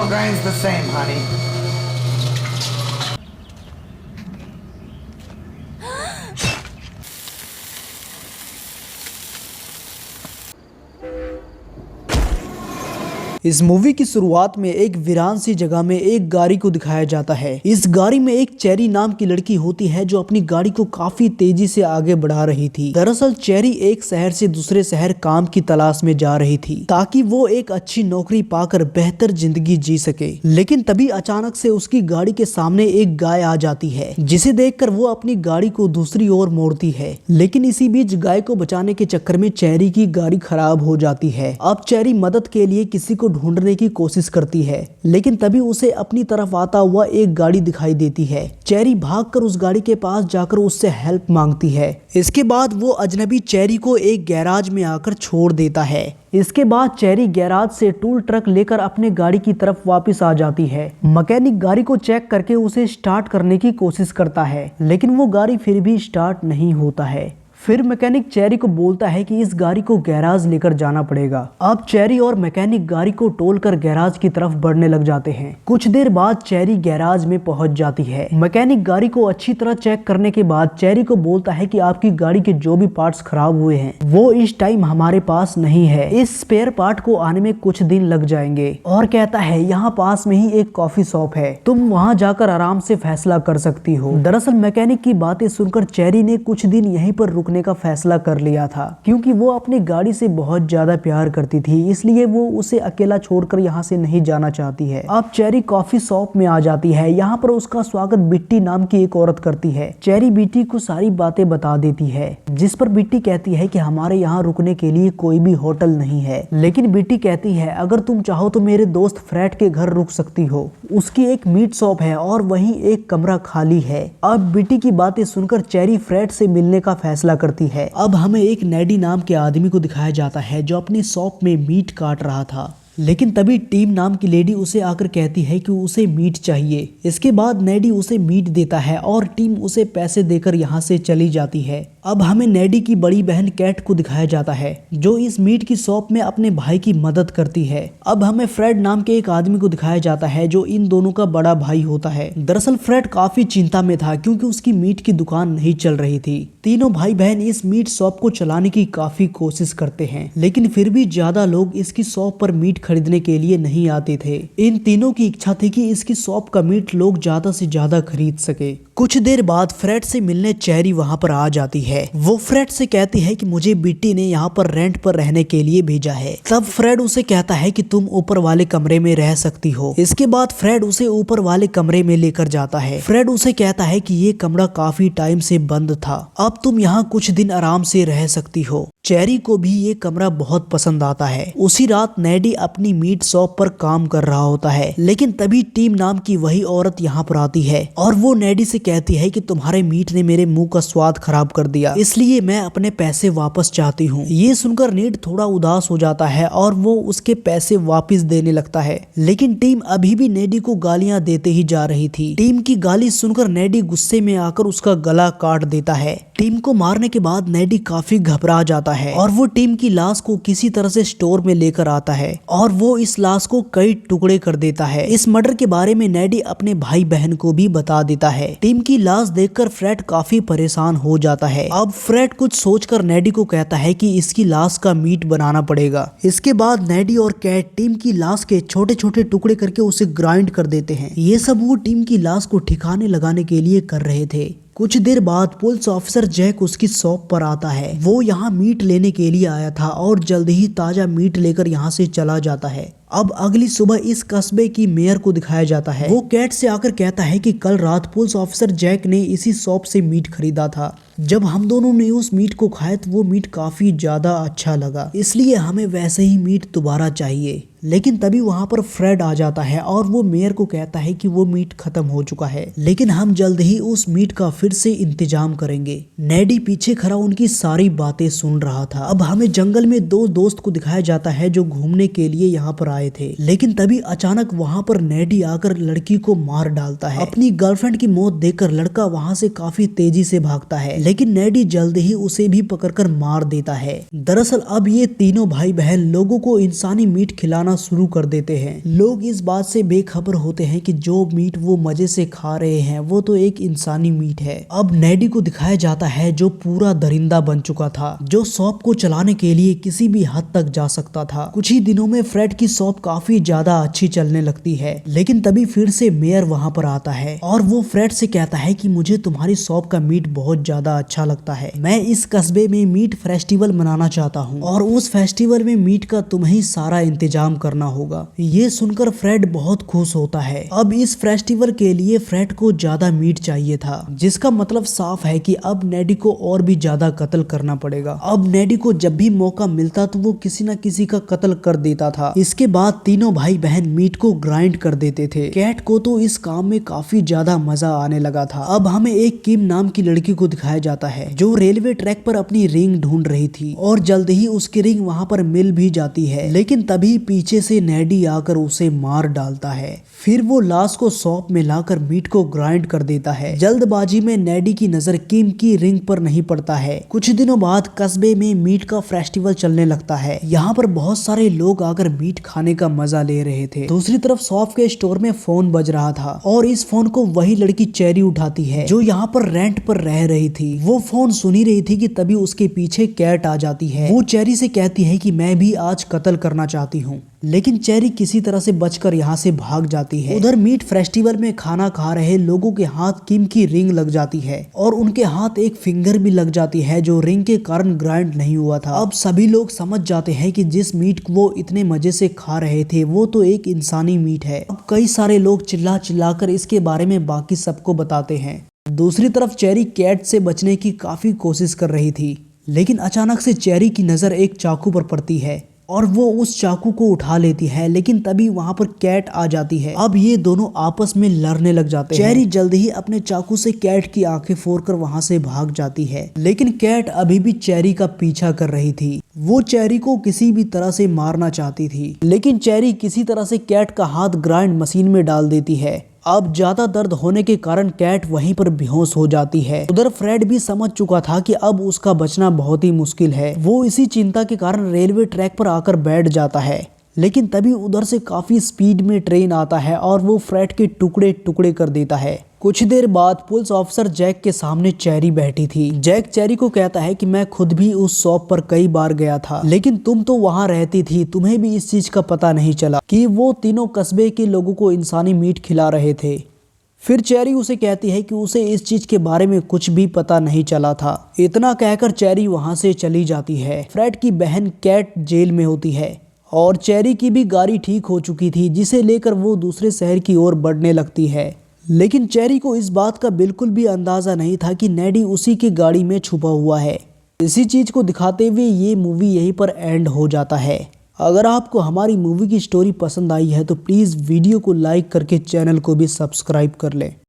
all grain's the same, honey. इस movie की शुरुआत में एक वीरान सी जगह में एक गाड़ी को दिखाया जाता है। इस गाड़ी में एक चेरी नाम की लड़की होती है जो अपनी गाड़ी को काफी तेजी से आगे बढ़ा रही थी। दरअसल चेरी एक शहर से दूसरे शहर काम की तलाश में जा रही थी ताकि वो एक अच्छी नौकरी पाकर बेहतर जिंदगी जी सके। लेकिन तभी अचानक से उसकी गाड़ी के सामने एक गाय आ जाती है, जिसे देखकर वो अपनी गाड़ी को दूसरी ओर मोड़ती है। लेकिन इसी बीच गाय को बचाने के चक्कर में चेरी की गाड़ी खराब हो जाती है। अब चेरी मदद के लिए किसी को ढूंढने की कोशिश करती है, लेकिन तभी उसे अपनी तरफ आता हुआ एक गाड़ी दिखाई देती है। चेरी भागकर उस गाड़ी के पास जाकर उससे हेल्प मांगती है। इसके बाद वो अजनबी चेरी को एक गैराज में आकर छोड़ देता है। इसके बाद चेरी गैराज से टूल ट्रक लेकर अपने गाड़ी की तरफ वापस आ जाती है। मैकेनिक गाड़ी को चेक करके उसे स्टार्ट करने की कोशिश करता है, लेकिन वो गाड़ी फिर भी स्टार्ट नहीं होता है। फिर मैकेनिक चेरी को बोलता है कि इस गाड़ी को गैराज लेकर जाना पड़ेगा। अब चेरी और मैकेनिक गाड़ी को तोलकर गैराज की तरफ बढ़ने लग जाते हैं। कुछ देर बाद चेरी गैराज में पहुंच जाती है। मैकेनिक गाड़ी को अच्छी तरह चेक करने के बाद चेरी को बोलता है कि आपकी गाड़ी के जो भी पार्ट्स खराब हुए हैं वो इस टाइम हमारे पास नहीं है। इस स्पेयर पार्ट को आने में कुछ दिन लग जाएंगे, और कहता है यहाँ पास में ही एक कॉफी शॉप है, तुम वहाँ जाकर आराम से फैसला कर सकती हो। दरअसल मैकेनिक की बातें सुनकर चेरी ने कुछ दिन यहीं पर रुकने का फैसला कर लिया था, क्योंकि वो अपनी गाड़ी से बहुत ज्यादा प्यार करती थी, इसलिए वो उसे अकेला छोड़कर यहाँ से नहीं जाना चाहती है। अब चेरी कॉफी शॉप में आ जाती है। यहाँ पर उसका स्वागत बिट्टी नाम की एक औरत करती है। चेरी बिट्टी को सारी बातें बता देती है, जिस पर बिट्टी कहती है कि हमारे यहाँ रुकने के लिए कोई भी होटल नहीं है। लेकिन बिट्टी कहती है अगर तुम चाहो तो मेरे दोस्त फ्रेड के घर रुक सकती हो, उसकी एक मीट शॉप है और वहीं एक कमरा खाली है। अब बिट्टी की बातें सुनकर चेरी फ्रेड से मिलने का फैसला करती है। अब हमें एक नेडी नाम के आदमी को दिखाया जाता है जो अपनी शॉप में मीट काट रहा था। लेकिन तभी टीम नाम की लेडी उसे आकर कहती है कि उसे मीट चाहिए। इसके बाद नेडी उसे मीट देता है और टीम उसे पैसे देकर यहाँ से चली जाती है। अब हमें नेडी की बड़ी बहन कैट को दिखाया जाता है जो इस मीट की शॉप में अपने भाई की मदद करती है। अब हमें फ्रेड नाम के एक आदमी को दिखाया जाता है जो इन दोनों का बड़ा भाई होता है। दरअसल फ्रेड काफी चिंता में था क्योंकि उसकी मीट की दुकान नहीं चल रही थी। तीनों भाई बहन इस मीट शॉप को चलाने की काफी कोशिश करते हैं, लेकिन फिर भी ज्यादा लोग इसकी शॉप पर मीट खरीदने के लिए नहीं आते थे। इन तीनों की इच्छा थी कि इसकी शॉप का मीट लोग ज्यादा से ज्यादा खरीद सके। कुछ देर बाद फ्रेड से मिलने चेरी वहाँ पर आ जाती है। वो फ्रेड से कहती है कि मुझे बिट्टी ने यहाँ पर रेंट पर रहने के लिए भेजा है। तब फ्रेड उसे कहता है कि तुम ऊपर वाले कमरे में रह सकती हो। इसके बाद फ्रेड उसे ऊपर वाले कमरे में लेकर जाता है। फ्रेड उसे कहता है कि ये कमरा काफी टाइम से बंद था, अब तुम यहाँ कुछ दिन आराम से रह सकती हो। चेरी को भी ये कमरा बहुत पसंद आता है। उसी रात नेडी अपनी मीट शॉप पर काम कर रहा होता है, लेकिन तभी टीम नाम की वही औरत यहाँ पर आती है और वो नेडी से कहती है कि तुम्हारे मीट ने मेरे मुंह का स्वाद खराब कर दिया, इसलिए मैं अपने पैसे वापस चाहती हूँ। ये सुनकर नेड थोड़ा उदास हो जाता है और वो उसके पैसे वापस देने लगता है, लेकिन टीम अभी भी नेडी को गालियां देते ही जा रही थी। टीम की गाली सुनकर नेडी गुस्से में आकर उसका गला काट देता है। टीम को मारने के बाद नेडी काफी घबरा जाता है और वो टीम की लाश को किसी तरह से स्टोर में लेकर आता है और वो इस लाश को कई टुकड़े कर देता है। इस मर्डर के बारे में नेडी अपने भाई बहन को भी बता देता है। टीम की लाश देखकर फ्रेड काफी परेशान हो जाता है। अब फ्रेड कुछ सोचकर नेडी को कहता है कि इसकी लाश का मीट बनाना पड़ेगा। इसके बाद नेडी और कैट टीम की लाश के छोटे छोटे टुकड़े करके उसे ग्राइंड कर देते हैं। ये सब वो टीम की लाश को ठिकाने लगाने के लिए कर रहे थे। कुछ देर बाद पुलिस ऑफिसर जैक उसकी शॉप पर आता है। वो यहाँ मीट लेने के लिए आया था और जल्द ही ताजा मीट लेकर यहाँ से चला जाता है। अब अगली सुबह इस कस्बे की मेयर को दिखाया जाता है। वो कैट से आकर कहता है कि कल रात पुलिस ऑफिसर जैक ने इसी शॉप से मीट खरीदा था। जब हम दोनों ने उस मीट को खाया तो वो मीट काफी ज्यादा अच्छा लगा, इसलिए हमें वैसे ही मीट दोबारा चाहिए। लेकिन तभी वहाँ पर फ्रेड आ जाता है और वो मेयर को कहता है कि वो मीट खत्म हो चुका है, लेकिन हम जल्द ही उस मीट का फिर से इंतजाम करेंगे। नेडी पीछे खड़ा उनकी सारी बातें सुन रहा था। अब हमें जंगल में दो दोस्त को दिखाया जाता है जो घूमने के लिए यहाँ पर आए आए थे। लेकिन तभी अचानक वहाँ पर नेडी आकर लड़की को मार डालता है। अपनी गर्लफ्रेंड की मौत देखकर लड़का वहाँ से काफी तेजी से भागता है, लेकिन नेडी जल्द ही उसे भी पकड़कर मार देता है। दरअसल अब ये तीनों भाई बहन लोगों को इंसानी मीट खिलाना शुरू कर देते हैं। लोग इस बात से बेखबर होते हैं कि जो मीट वो मजे से खा रहे हैं वो तो एक इंसानी मीट है। अब नेडी को दिखाया जाता है जो पूरा दरिंदा बन चुका था, जो शॉप को चलाने के लिए किसी भी हद तक जा सकता था। कुछ ही दिनों में फ्रेड की शॉप काफी ज्यादा अच्छी चलने लगती है, लेकिन तभी फिर से मेयर वहाँ पर आता है और वो फ्रेड से कहता है कि मुझे तुम्हारी शॉप का मीट बहुत ज्यादा अच्छा लगता है। मैं इस कस्बे में मीट फेस्टिवल मनाना चाहता हूँ और उस फेस्टिवल में मीट का तुम्हें ही सारा इंतजाम करना होगा। ये सुनकर फ्रेड बहुत खुश होता है। अब इस फेस्टिवल के लिए फ्रेड को ज्यादा मीट चाहिए था, जिसका मतलब साफ है कि अब नेडी को और भी ज्यादा कत्ल करना पड़ेगा। अब नेडी को जब भी मौका मिलता तो वो किसी न किसी का कत्ल कर देता था। इसके बाद तीनों भाई बहन मीट को ग्राइंड कर देते थे। कैट को तो इस काम में काफी ज्यादा मजा आने लगा था। अब हमें एक किम नाम की लड़की को दिखाया जाता है जो रेलवे ट्रैक पर अपनी रिंग ढूंढ रही थी और जल्द ही उसकी रिंग वहाँ पर मिल भी जाती है, लेकिन तभी पीछे से नेडी आकर उसे मार डालता है। फिर वो लाश को शॉप में लाकर मीट को ग्राइंड कर देता है। जल्दबाजी में नेडी की नजर किम की रिंग पर नहीं पड़ता है। कुछ दिनों बाद कस्बे में मीट का फेस्टिवल चलने लगता है। यहाँ पर बहुत सारे लोग आकर मीट खाने का मजा ले रहे थे। दूसरी तरफ शॉप के स्टोर में फोन बज रहा था और इस फोन को वही लड़की चेरी उठाती है जो यहाँ पर रेंट पर रह रही थी। वो फोन सुन ही रही थी कि तभी उसके पीछे कैट आ जाती है। वो चेरी से कहती है कि मैं भी आज कत्ल करना चाहती हूँ, लेकिन चेरी किसी तरह से बचकर यहाँ से भाग जाती है। उधर मीट फेस्टिवल में खाना खा रहे लोगों के हाथ किम की रिंग लग जाती है और उनके हाथ एक फिंगर भी लग जाती है जो रिंग के कारण ग्राइंड नहीं हुआ था। अब सभी लोग समझ जाते हैं कि जिस मीट को वो इतने मजे से खा रहे थे वो तो एक इंसानी मीट है। अब कई सारे लोग चिल्ला चिल्लाकर इसके बारे में बाकी सबको बताते हैं। दूसरी तरफ चेरी कैट से बचने की काफी कोशिश कर रही थी, लेकिन अचानक से चेरी की नजर एक चाकू पर पड़ती है और वो उस चाकू को उठा लेती है, लेकिन तभी वहाँ पर कैट आ जाती है। अब ये दोनों आपस में लड़ने लग जाते हैं। चेरी जल्द ही अपने चाकू से कैट की आंखें फोड़कर वहाँ से भाग जाती है, लेकिन कैट अभी भी चेरी का पीछा कर रही थी। वो चेरी को किसी भी तरह से मारना चाहती थी, लेकिन चेरी किसी तरह से कैट का हाथ ग्राइंड मशीन में डाल देती है। अब ज्यादा दर्द होने के कारण कैट वहीं पर बेहोश हो जाती है। उधर फ्रेड भी समझ चुका था कि अब उसका बचना बहुत ही मुश्किल है। वो इसी चिंता के कारण रेलवे ट्रैक पर आकर बैठ जाता है, लेकिन तभी उधर से काफी स्पीड में ट्रेन आता है और वो फ्रेड के टुकड़े टुकड़े कर देता है। कुछ देर बाद पुलिस ऑफिसर जैक के सामने चेरी बैठी थी। जैक चेरी को कहता है कि मैं खुद भी उस शॉप पर कई बार गया था, लेकिन तुम तो वहाँ रहती थी, तुम्हें भी इस चीज का पता नहीं चला कि वो तीनों कस्बे के लोगों को इंसानी मीट खिला रहे थे। फिर चेरी उसे कहती है कि उसे इस चीज के बारे में कुछ भी पता नहीं चला था। इतना कहकर चेरी वहाँ से चली जाती है। फ्रेड की बहन कैट जेल में होती है और चेरी की भी गाड़ी ठीक हो चुकी थी, जिसे लेकर वो दूसरे शहर की ओर बढ़ने लगती है। लेकिन चेरी को इस बात का बिल्कुल भी अंदाजा नहीं था कि नेडी उसी की गाड़ी में छुपा हुआ है। इसी चीज को दिखाते हुए ये मूवी यहीं पर एंड हो जाता है। अगर आपको हमारी मूवी की स्टोरी पसंद आई है तो प्लीज वीडियो को लाइक करके चैनल को भी सब्सक्राइब कर लें।